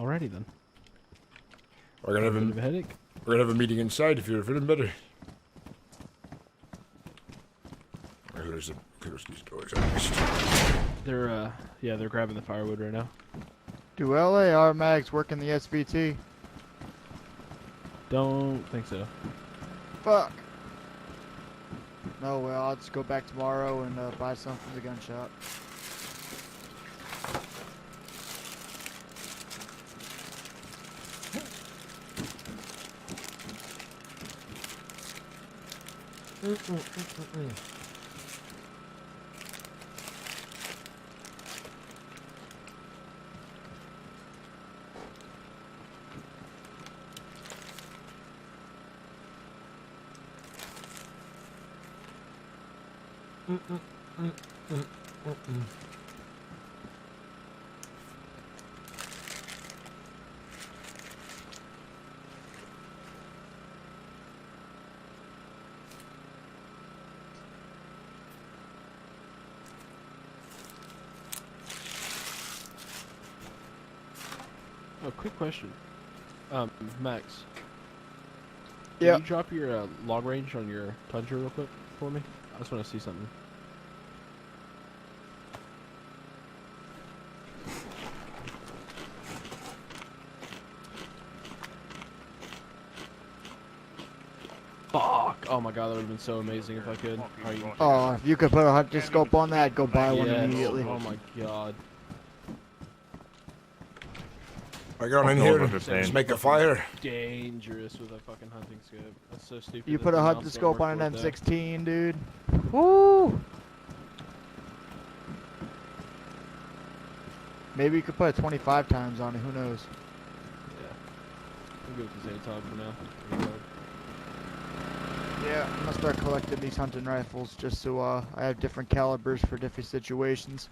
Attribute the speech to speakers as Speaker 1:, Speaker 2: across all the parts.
Speaker 1: Alrighty then.
Speaker 2: We're gonna have
Speaker 1: a headache.
Speaker 2: We're gonna have a meeting inside if you're feeling better. Close these doors.
Speaker 1: They're yeah, they're grabbing the firewood right now.
Speaker 3: Do LAR mags work in the SVT?
Speaker 1: Don't think so.
Speaker 3: Fuck. No, well, I'll just go back tomorrow and buy some from the gun shop.
Speaker 1: Oh, quick question. Max.
Speaker 3: Yeah.
Speaker 1: Can you drop your log range on your plunger real quick for me? I just want to see something. Fuck! Oh my god, that would have been so amazing if I could.
Speaker 3: Oh, if you could put a hunting scope on that, go buy one
Speaker 1: Yes.
Speaker 3: immediately.
Speaker 1: Oh my god.
Speaker 2: I got in here and just make a fire.
Speaker 1: Dangerous with a fucking hunting scope. That's so stupid.
Speaker 3: You
Speaker 1: that
Speaker 3: put a
Speaker 1: the
Speaker 3: hunting
Speaker 1: mounts don't
Speaker 3: scope
Speaker 1: work
Speaker 3: on an
Speaker 1: for it, though.
Speaker 3: M16, dude. Woo! Maybe you could put a 25 times on it, who knows?
Speaker 1: Yeah. We'll go with the Zaytog for now.
Speaker 3: Yeah, I'm gonna start collecting these hunting rifles just so I have different calibers for different situations.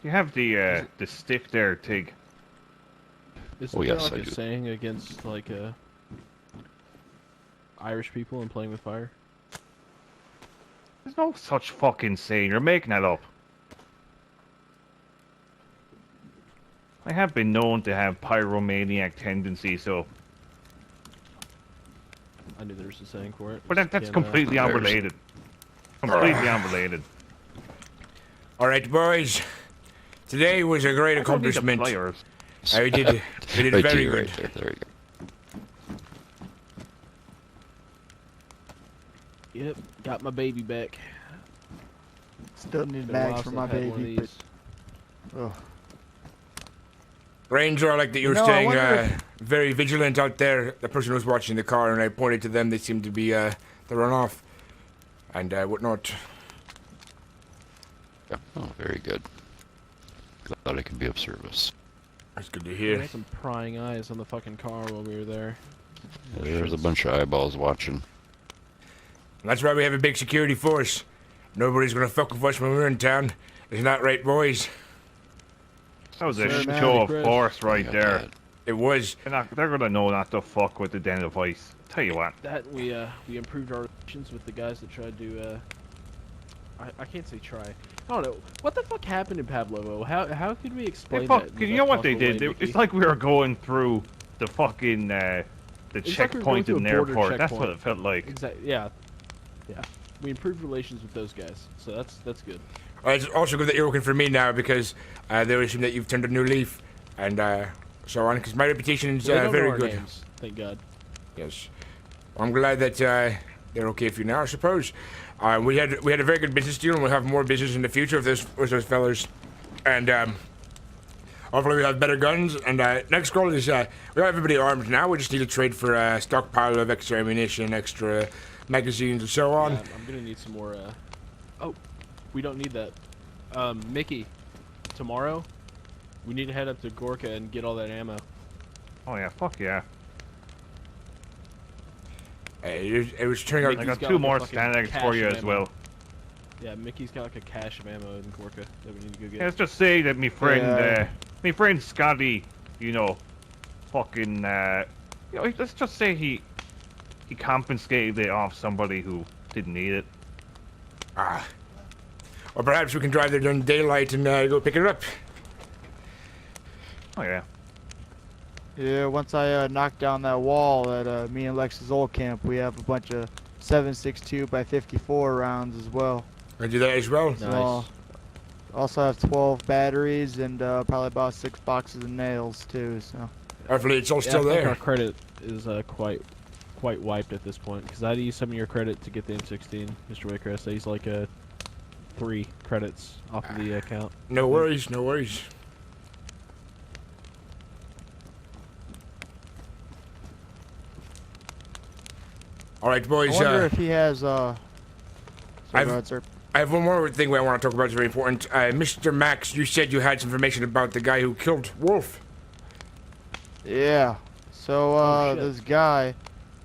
Speaker 4: You have the stick there, Tig.
Speaker 1: Isn't
Speaker 5: Oh,
Speaker 1: there
Speaker 5: yes,
Speaker 1: like
Speaker 5: I
Speaker 1: a
Speaker 5: do.
Speaker 1: saying against like Irish people and playing with fire?
Speaker 4: There's no such fucking saying. You're making that up. I have been known to have pyromaniac tendencies, so.
Speaker 1: I knew there was a saying for it.
Speaker 4: But that's
Speaker 1: Can't,
Speaker 4: completely unrelated. Completely unrelated.
Speaker 2: All right, boys. Today was a great accomplishment. We did
Speaker 5: Right
Speaker 2: very
Speaker 5: to you,
Speaker 2: good.
Speaker 5: right there. There we go.
Speaker 1: Yep, got my baby back.
Speaker 3: Still need
Speaker 1: Been a
Speaker 3: bags
Speaker 1: while
Speaker 3: for
Speaker 1: since
Speaker 3: my
Speaker 1: I've had one of
Speaker 3: baby, but
Speaker 1: these.
Speaker 3: oh.
Speaker 2: Ranger, I like that you're
Speaker 3: You know, I
Speaker 2: staying
Speaker 3: wonder
Speaker 2: very vigilant out there. The person who was watching the car, and I pointed to them, they seemed to be the runoff and whatnot.
Speaker 5: Yeah. Oh, very good. Glad I can be of service.
Speaker 2: That's good to
Speaker 1: We
Speaker 2: hear.
Speaker 1: had some prying eyes on the fucking car while we were there.
Speaker 5: There's a bunch of eyeballs watching.
Speaker 2: And that's why we have a big security force. Nobody's gonna fuck with us when we're in town. Isn't that right, boys?
Speaker 4: That was a
Speaker 3: Sure, man.
Speaker 4: show of
Speaker 1: Chris.
Speaker 4: force right
Speaker 5: Yeah,
Speaker 4: there.
Speaker 5: bad.
Speaker 2: It was.
Speaker 4: They're gonna know not to fuck with the Den of Ice. Tell you what.
Speaker 1: That we improved our relations with the guys that tried to I can't say try. I don't know. What the fuck happened in Pavlovo? How could we explain that? in
Speaker 4: You
Speaker 1: the
Speaker 4: know
Speaker 1: best
Speaker 4: what they
Speaker 1: possible
Speaker 4: did?
Speaker 1: way,
Speaker 4: It's
Speaker 1: Mickey?
Speaker 4: like we were going through the fucking the
Speaker 1: like we were going
Speaker 4: checkpoint
Speaker 1: through
Speaker 4: in
Speaker 1: a
Speaker 4: an
Speaker 1: border
Speaker 4: airport. That's what
Speaker 1: checkpoint.
Speaker 4: it felt like.
Speaker 1: Exactly. Yeah. Yeah. We improved relations with those guys, so that's good.
Speaker 2: It's also good that you're working for me now because they assume that you've turned a new leaf and so on. Because my reputation is
Speaker 1: They don't know
Speaker 2: very
Speaker 1: our
Speaker 2: good.
Speaker 1: names, thank God.
Speaker 2: Yes. I'm glad that they're okay for you now, I suppose. We had a very good business deal, and we'll have more business in the future with those fellas. And hopefully we have better guns. And next goal is we have everybody armed now. We just need to trade for a stockpile of extra ammunition, extra magazines, and so on.
Speaker 1: Yeah, I'm gonna need some more. Oh, we don't need that. Mickey, tomorrow we need to head up to Gorka and get all that ammo.
Speaker 4: Oh yeah, fuck yeah.
Speaker 2: It was turning out
Speaker 4: I
Speaker 1: Mickey's
Speaker 4: got
Speaker 1: got
Speaker 4: two
Speaker 1: like a
Speaker 4: more
Speaker 1: fucking
Speaker 4: stand eggs
Speaker 1: cache
Speaker 4: for you
Speaker 1: of
Speaker 4: as
Speaker 1: ammo.
Speaker 4: well.
Speaker 1: Yeah, Mickey's got like a cache of ammo in Gorka that we need to go get.
Speaker 4: Yeah, let's just say that me friend Scotty, you know, fucking, let's just say he confiscated it off somebody who didn't need it.
Speaker 2: Ah. Or perhaps we can drive there during daylight and go pick it up.
Speaker 4: Oh yeah.
Speaker 3: Yeah, once I knock down that wall at me and Lex's old camp, we have a bunch of 7.62 by 54 rounds as well.
Speaker 2: I do that as well.
Speaker 1: Nice.
Speaker 3: So, also have 12 batteries and probably about 6 boxes of nails too. So.
Speaker 2: Hopefully it's all
Speaker 1: Yeah,
Speaker 2: still
Speaker 1: I think
Speaker 2: there.
Speaker 1: our credit is quite wiped at this point, because I had to use some of your credit to get the M16, Mr. Waycrest. I used like 3 credits off of the account.
Speaker 2: No worries, no worries. All right, boys.
Speaker 3: I wonder if he has. Sorry,
Speaker 2: I've-
Speaker 3: go ahead, sir.
Speaker 2: I have one more thing I want to talk about. It's very important. Mr. Max, you said you had some information about the guy who killed Wolf.
Speaker 3: Yeah. So
Speaker 1: Oh, shit.
Speaker 3: this guy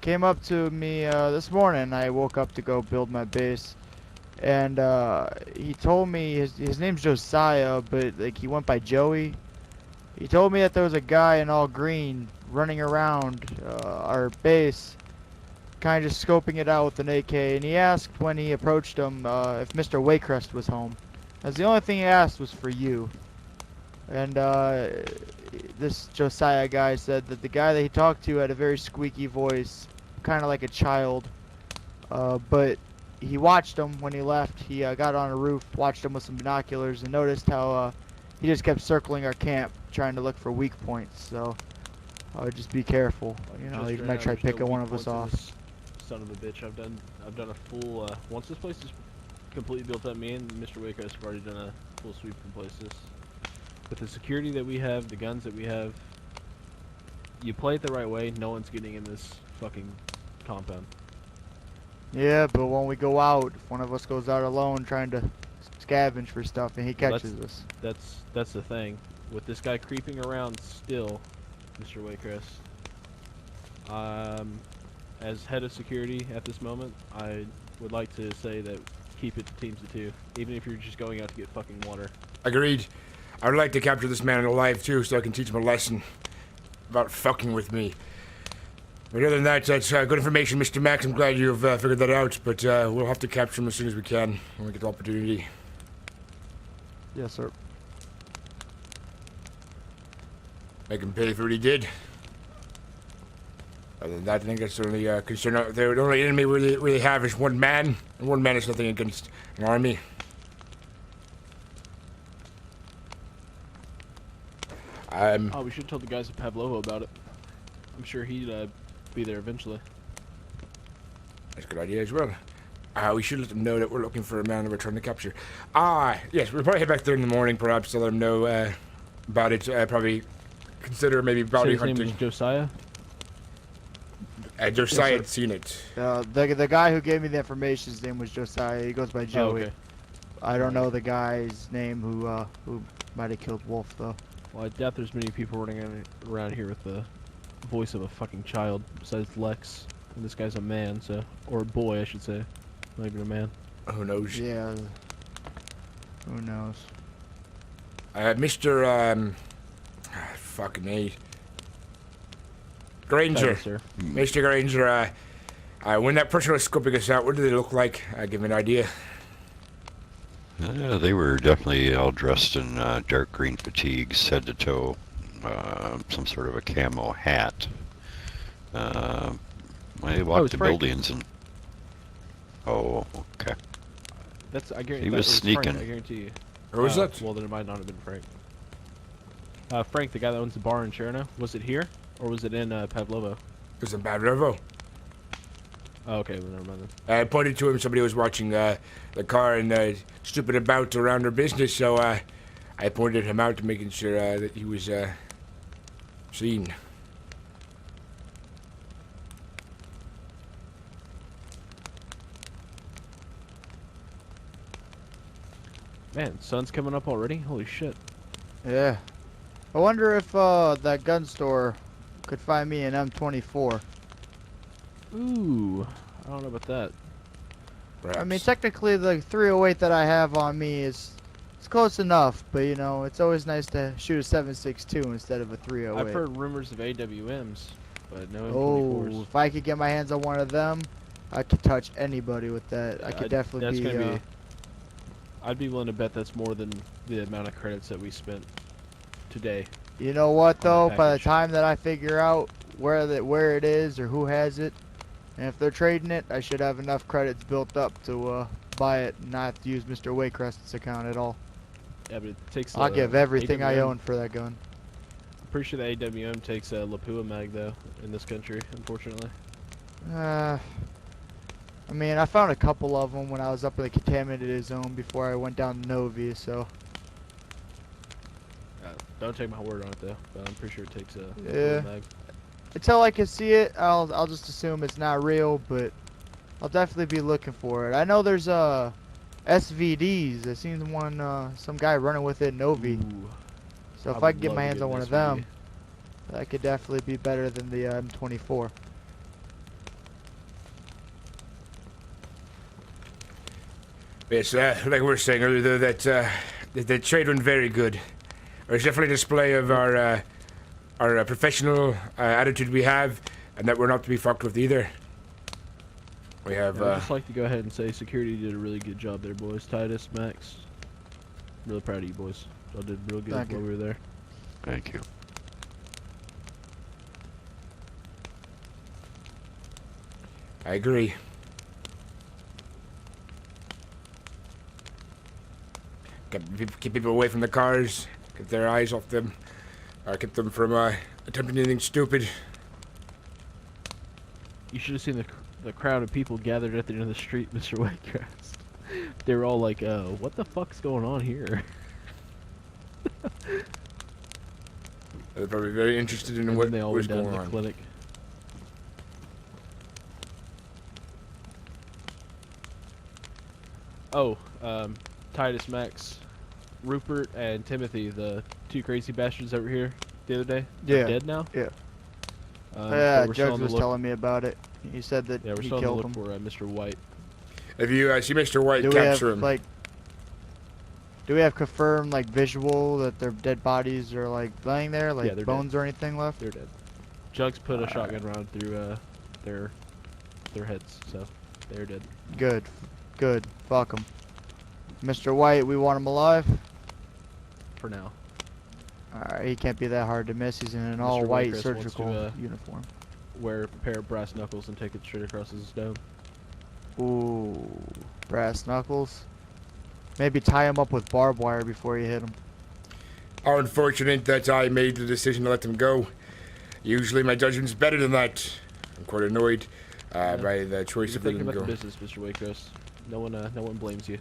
Speaker 3: came up to me this morning. I woke up to go build my base, and he told me his name's Josiah, but like he went by Joey. He told me that there was a guy in all green running around our base, kind of just scoping it out with an AK, and he asked when he approached him if Mr. Waycrest was home. That's the only thing he asked was for you. And this Josiah guy said that the guy that he talked to had a very squeaky voice, kind of like a child. But he watched him when he left. He got on a roof, watched him with some binoculars, and noticed how he just kept circling our camp, trying to look for weak points. So I would just be careful. You know,
Speaker 1: Just
Speaker 3: he
Speaker 1: right
Speaker 3: might
Speaker 1: now,
Speaker 3: try
Speaker 1: there's no
Speaker 3: picking one
Speaker 1: weak
Speaker 3: of us
Speaker 1: points in
Speaker 3: off.
Speaker 1: this Son of a bitch! I've done a full. Once this place is completely built up, me and Mr. Waycrest have already done a full sweep of places. With the security that we have, the guns that we have, you play it the right way, no one's getting in this fucking compound.
Speaker 3: Yeah, but when we go out, if one of us goes out alone trying to scavenge for stuff and he
Speaker 1: Well,
Speaker 3: catches us.
Speaker 1: That's the thing. With this guy creeping around still, Mr. Waycrest, as head of security at this moment, I would like to say that keep it to teams of 2, even if you're just going out to get fucking water.
Speaker 2: Agreed. I would like to capture this man alive too, so I can teach him a lesson about fucking with me. But other than that, that's good information, Mr. Max. I'm glad you've figured that out, but we'll have to capture him as soon as we can when we get the opportunity.
Speaker 3: Yes, sir.
Speaker 2: Make him pay for what he did. Other than that, I think that's the only concern. The only enemy we really have is one man, and one man is nothing against an army.
Speaker 1: Oh, we should tell the guys at Pavlovo about it. I'm sure he'd be there eventually.
Speaker 2: That's a good idea as well. We should let them know that we're looking for a man to return to capture. Yes, we'll probably head back there in the morning, perhaps, to let them know about it. Probably consider maybe bounty
Speaker 1: His name
Speaker 2: hunting.
Speaker 1: is Josiah?
Speaker 2: Josiah
Speaker 3: Yes,
Speaker 2: had seen it.
Speaker 3: The guy who gave me the information, his name was Josiah. He goes by Joey.
Speaker 1: okay.
Speaker 3: I don't know the guy's name who might have killed Wolf though.
Speaker 1: Well, I doubt there's many people running around here with the voice of a fucking child besides Lex. And this guy's a man, so... Or a boy, I should say. Not even a man.
Speaker 2: Who knows?
Speaker 3: Yeah. Who knows?
Speaker 2: Mr. Fucking A. Granger.
Speaker 1: Thanks, sir.
Speaker 2: Mr. Granger, when that person was scoping us out, what did they look like? Give me an idea.
Speaker 5: They were definitely all dressed in dark green fatigues, head to toe, some sort of a camo hat. I walked
Speaker 1: it's
Speaker 5: the
Speaker 1: Frank.
Speaker 5: buildings and... Oh, okay.
Speaker 1: That's, I guarantee
Speaker 5: He
Speaker 1: that
Speaker 5: was
Speaker 1: Frank,
Speaker 5: sneaking.
Speaker 1: I guarantee you.
Speaker 2: Who was that?
Speaker 1: Well, then it might not have been Frank. Frank, the guy that owns the bar in Cherno. Was it here? Or was it in Pavlovo?
Speaker 2: It was in Bad River.
Speaker 1: Oh, okay, well, never mind then.
Speaker 2: I pointed to him. Somebody was watching the car and stupid about around their business, so I pointed him out to making sure that he was seen.
Speaker 1: Man, sun's coming up already? Holy shit.
Speaker 3: Yeah. I wonder if that gun store could find me an M24.
Speaker 1: Ooh, I don't know about that.
Speaker 3: I mean, technically the 308 that I have on me is It's close enough, but you know, it's always nice to shoot a 7.62 instead of a 308.
Speaker 1: I've heard rumors of AWMs, but no
Speaker 3: Oh,
Speaker 1: M24s.
Speaker 3: if I could get my hands on one of them, I could touch anybody with that. I could definitely
Speaker 1: that's
Speaker 3: be.
Speaker 1: gonna be. I'd be willing to bet that's more than the amount of credits that we spent today.
Speaker 3: You know what though?
Speaker 1: that
Speaker 3: By the
Speaker 1: package.
Speaker 3: time that I figure out where it is or who has it, and if they're trading it, I should have enough credits built up to buy it and not have to use Mr. Waycrest's account at all.
Speaker 1: Yeah, but it takes.
Speaker 3: I'll give everything I
Speaker 1: AWM
Speaker 3: own for that gun.
Speaker 1: I'm pretty sure the AWM takes a Lapua mag though in this country, unfortunately.
Speaker 3: I mean, I found a couple of them when I was up in the contaminated zone before I went down to Novi, so.
Speaker 1: Don't take my word on it though, but I'm pretty sure it takes a
Speaker 3: Yeah.
Speaker 1: Lapua mag.
Speaker 3: Until I can see it, I'll just assume it's not real, but I'll definitely be looking for it. I know there's SVDs. I seen one some guy running with it in Novi.
Speaker 1: Ooh,
Speaker 3: So if
Speaker 1: I
Speaker 3: I can
Speaker 1: would
Speaker 3: get
Speaker 1: love
Speaker 3: my
Speaker 1: to
Speaker 3: hands
Speaker 1: get
Speaker 3: on
Speaker 1: an
Speaker 3: one of
Speaker 1: SVD.
Speaker 3: them, that could definitely be better than the M24.
Speaker 2: Yes, like we were saying earlier, though, that the trade went very good. It's definitely a display of our professional attitude we have, and that we're not to be fucked with either. We have.
Speaker 1: I'd just like to go ahead and say security did a really good job there, boys. Titus, Max, really proud of you boys. Y'all did real good
Speaker 3: Thank
Speaker 1: while
Speaker 3: you.
Speaker 1: we were there.
Speaker 5: Thank you.
Speaker 2: I agree. Keep people away from the cars. Get their eyes off them. Keep them from attempting anything stupid.
Speaker 1: You should have seen the crowd of people gathered at the end of the street, Mr. Whitecrest. They were all like, what the fuck's going on here?
Speaker 2: They're probably very interested in
Speaker 1: And
Speaker 2: what
Speaker 1: then they all
Speaker 2: was
Speaker 1: went down
Speaker 2: going
Speaker 1: to the
Speaker 2: on.
Speaker 1: clinic. Oh, Titus, Max, Rupert, and Timothy, the two crazy bastards that were here the other day. They're
Speaker 3: Yeah.
Speaker 1: dead now?
Speaker 3: Yeah.
Speaker 1: Yeah,
Speaker 3: Yeah, Jugs was telling me about it. He said that
Speaker 1: Yeah, we're
Speaker 3: he
Speaker 1: still on the
Speaker 3: killed
Speaker 1: look
Speaker 3: him.
Speaker 1: for Mr. White.
Speaker 2: If you see Mr. White,
Speaker 3: Do we have
Speaker 2: capture him.
Speaker 3: like? Do we have confirmed like visual that their dead bodies are like laying there, like
Speaker 1: they're
Speaker 3: bones or anything left?
Speaker 1: They're dead. Jugs put a
Speaker 3: Alright.
Speaker 1: shotgun round through their heads, so they're dead.
Speaker 3: Good, good. Fuck him. Mr. White, we want him alive.
Speaker 1: For now.
Speaker 3: Alright, he can't be that hard to miss. He's in an
Speaker 1: Mr.
Speaker 3: all-white
Speaker 1: Whitecrest wants
Speaker 3: surgical
Speaker 1: to,
Speaker 3: uniform.
Speaker 1: Wear a pair of brass knuckles and take it straight across his dome.
Speaker 3: Ooh, brass knuckles. Maybe tie him up with barbed wire before you hit him.
Speaker 2: How unfortunate that I made the decision to let them go. Usually my judgment's better than that. I'm quite annoyed by the choice
Speaker 1: You're
Speaker 2: of
Speaker 1: thinking
Speaker 2: letting them
Speaker 1: about
Speaker 2: go.
Speaker 1: the business, Mr. Waycrest. No one blames you.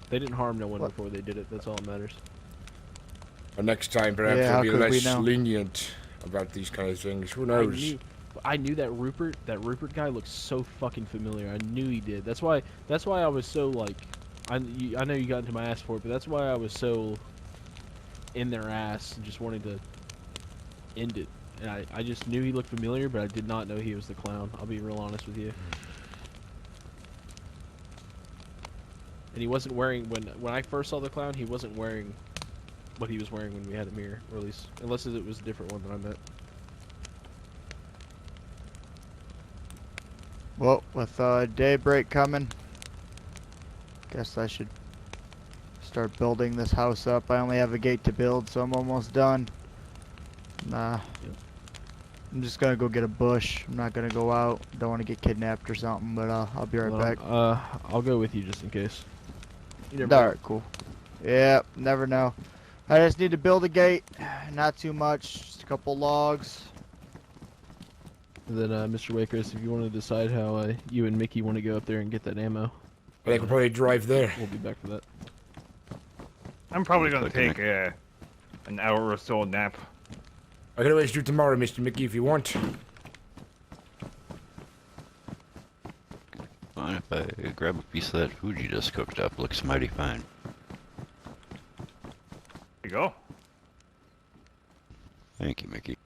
Speaker 1: They didn't harm no one
Speaker 3: What?
Speaker 1: before they did it. That's all that matters.
Speaker 2: But next time, perhaps
Speaker 3: Yeah,
Speaker 2: we'll
Speaker 3: how
Speaker 2: be
Speaker 3: could we
Speaker 2: less
Speaker 3: know?
Speaker 2: lenient about these kind of things. Who knows?
Speaker 1: I knew that Rupert guy looked so fucking familiar. I knew he did. That's why I was so like, I know you got into my ass for it, but that's why I was so in their ass and just wanting to end it. And I just knew he looked familiar, but I did not know he was the clown. I'll be real honest with you. And he wasn't wearing, when I first saw the clown, he wasn't wearing what he was wearing when we had him here, or at least, unless it was a different one that I met.
Speaker 3: Well, with daybreak coming, guess I should start building this house up. I only have a gate to build, so I'm almost done. Nah.
Speaker 1: Yep.
Speaker 3: I'm just gonna go get a bush. I'm not gonna go out. Don't want to get kidnapped or something, but I'll be right
Speaker 1: Well,
Speaker 3: back.
Speaker 1: I'll go with you just in case. You never know.
Speaker 3: Alright, cool. Yeah, never know. I just need to build a gate. Not too much. Just a couple logs.
Speaker 1: And then, Mr. Wakers, if you want to decide how you and Mickey want to go up there and get that ammo,
Speaker 2: I think we'll probably drive there.
Speaker 1: we'll be back for that.
Speaker 4: I'm probably gonna
Speaker 5: Okay.
Speaker 4: take an hour or so nap.
Speaker 2: I can always do tomorrow, Mr. Mickey, if you want.
Speaker 5: Fine if I grab a piece of that food you just cooked up. Looks mighty fine.
Speaker 4: Here you go.
Speaker 5: Thank you, Mickey.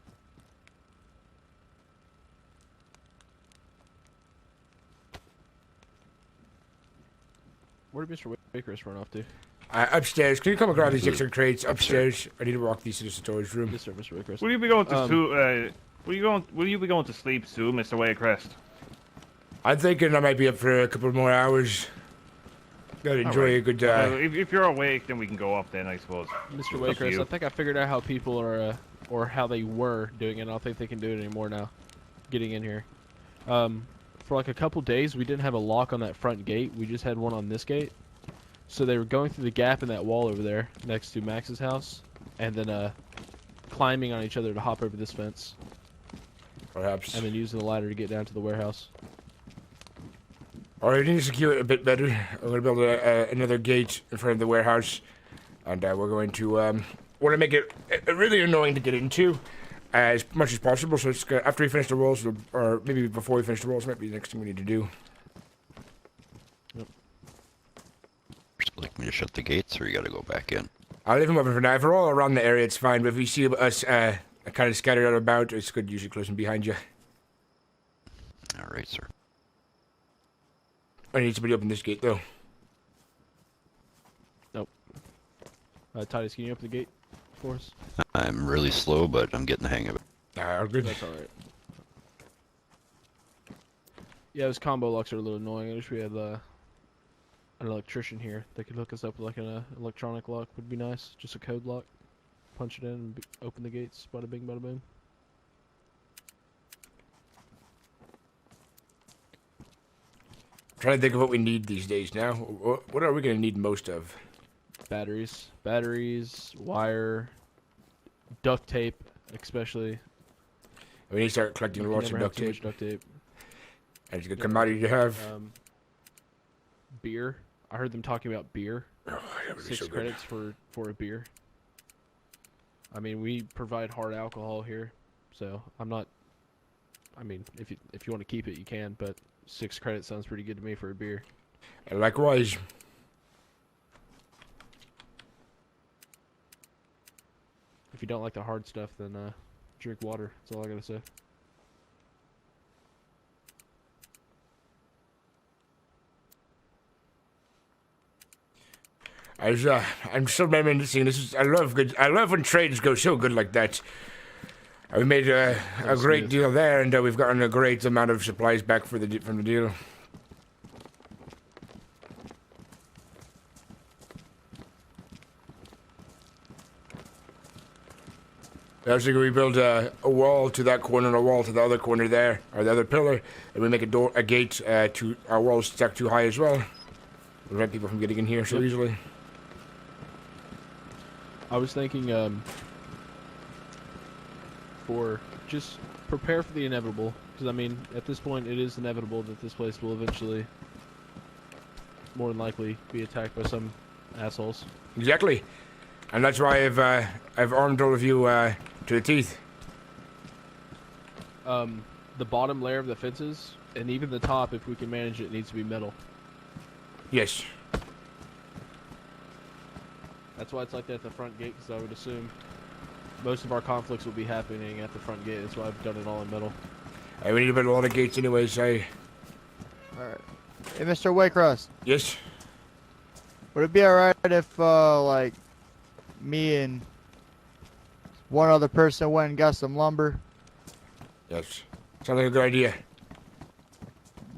Speaker 1: Where did Mr. Wakers run off to?
Speaker 2: Upstairs. Can you come and grab these
Speaker 5: Is it
Speaker 2: extra crates upstairs? I need to walk these to the storage room.
Speaker 1: Yes, sir, Mr. Waycrest.
Speaker 4: Will you be going to will you be going to sleep soon, Mr. Waycrest?
Speaker 2: I'm thinking I might be up for a couple more hours. Gotta enjoy a good.
Speaker 4: If you're awake, then we can go up then, I suppose.
Speaker 1: Mr.
Speaker 4: It's up to
Speaker 1: Waycrest,
Speaker 4: you.
Speaker 1: I think I figured out how people are, or how they were doing it. I don't think they can do it anymore now. Getting in here. For like a couple days, we didn't have a lock on that front gate. We just had one on this gate. So they were going through the gap in that wall over there, next to Max's house, and then climbing on each other to hop over this fence,
Speaker 2: Perhaps.
Speaker 1: and then using the ladder to get down to the warehouse.
Speaker 2: Alright, we need to secure it a bit better. We're gonna build another gate in front of the warehouse, and we're going to want to make it really annoying to get into as much as possible. So it's after we finish the walls, or maybe before we finish the walls, might be the next thing we need to do.
Speaker 5: Just like me to shut the gates, or you gotta go back in?
Speaker 2: I'll leave them open for now. If we're all around the area, it's fine. But if you see us kind of scattered out about, it's good to usually close them behind you.
Speaker 5: Alright, sir.
Speaker 2: I need somebody open this gate though.
Speaker 1: Titus, can you open the gate for us?
Speaker 5: I'm really slow, but I'm getting the hang of it.
Speaker 2: Good.
Speaker 1: That's alright. Yeah, those combo locks are a little annoying. I wish we had an electrician here that could hook us up with like an electronic lock. Would be nice. Just a code lock. Punch it in and open the gates. Bada bing, bada boom.
Speaker 2: Trying to think of what we need these days now. What are we going to need most of?
Speaker 1: Batteries, wire, duct tape, especially.
Speaker 2: We need to start collecting lots of duct
Speaker 1: Too
Speaker 2: tape.
Speaker 1: much duct tape.
Speaker 2: And it's a good commodity to have.
Speaker 1: Beer. I heard them talking about beer.
Speaker 2: Oh, that would be
Speaker 1: 6
Speaker 2: so good.
Speaker 1: credits for a beer. I mean, we provide hard alcohol here, so I'm not. I mean, if you want to keep it, you can, but 6 credits sounds pretty good to me for a beer.
Speaker 2: And likewise.
Speaker 1: If you don't like the hard stuff, then drink water. That's all I gotta say.
Speaker 2: I'm still reminiscing. I love when trades go so good like that. We made a great deal there, and we've gotten a great amount of supplies back from the deal. I was thinking we build a wall to that corner and a wall to the other corner there, or the other pillar, and we make a gate to our walls stacked too high as well. Prevent people from getting in here so easily.
Speaker 1: I was thinking, for just prepare for the inevitable, because I mean, at this point, it is inevitable that this place will eventually, more than likely, be attacked by some assholes.
Speaker 2: Exactly, and that's why I've armed all of you to the teeth.
Speaker 1: The bottom layer of the fences, and even the top, if we can manage it, needs to be metal.
Speaker 2: Yes.
Speaker 1: That's why it's like that at the front gate, because I would assume most of our conflicts will be happening at the front gate. That's why I've done it all in metal.
Speaker 2: We need to build a lot of gates anyways.
Speaker 3: Alright. Hey, Mr. Waycrest.
Speaker 2: Yes.
Speaker 3: Would it be alright if, like, me and one other person went and got some lumber?
Speaker 2: Yes. Sounds like a good idea.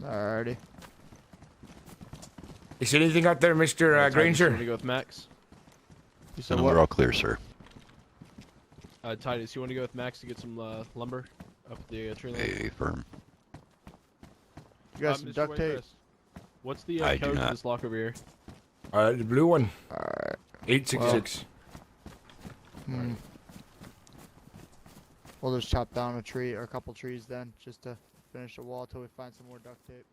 Speaker 3: Alrighty.
Speaker 2: You see anything out there, Mr.
Speaker 1: Titus, you
Speaker 2: Granger?
Speaker 1: want to go with Max?
Speaker 3: You said
Speaker 5: And
Speaker 3: what?
Speaker 5: we're all clear, sir.
Speaker 1: Titus, you want to go with Max to get some lumber up at the tree line?
Speaker 5: A firm.
Speaker 3: You got some
Speaker 1: Mr.
Speaker 3: duct tape?
Speaker 1: Waycrest, what's the
Speaker 5: I do
Speaker 1: code for
Speaker 5: not.
Speaker 1: this lock over here?
Speaker 2: The blue one.
Speaker 3: Alright.
Speaker 2: 866.
Speaker 3: We'll just chop down a tree or a couple trees then, just to finish the wall till we find some more duct tape.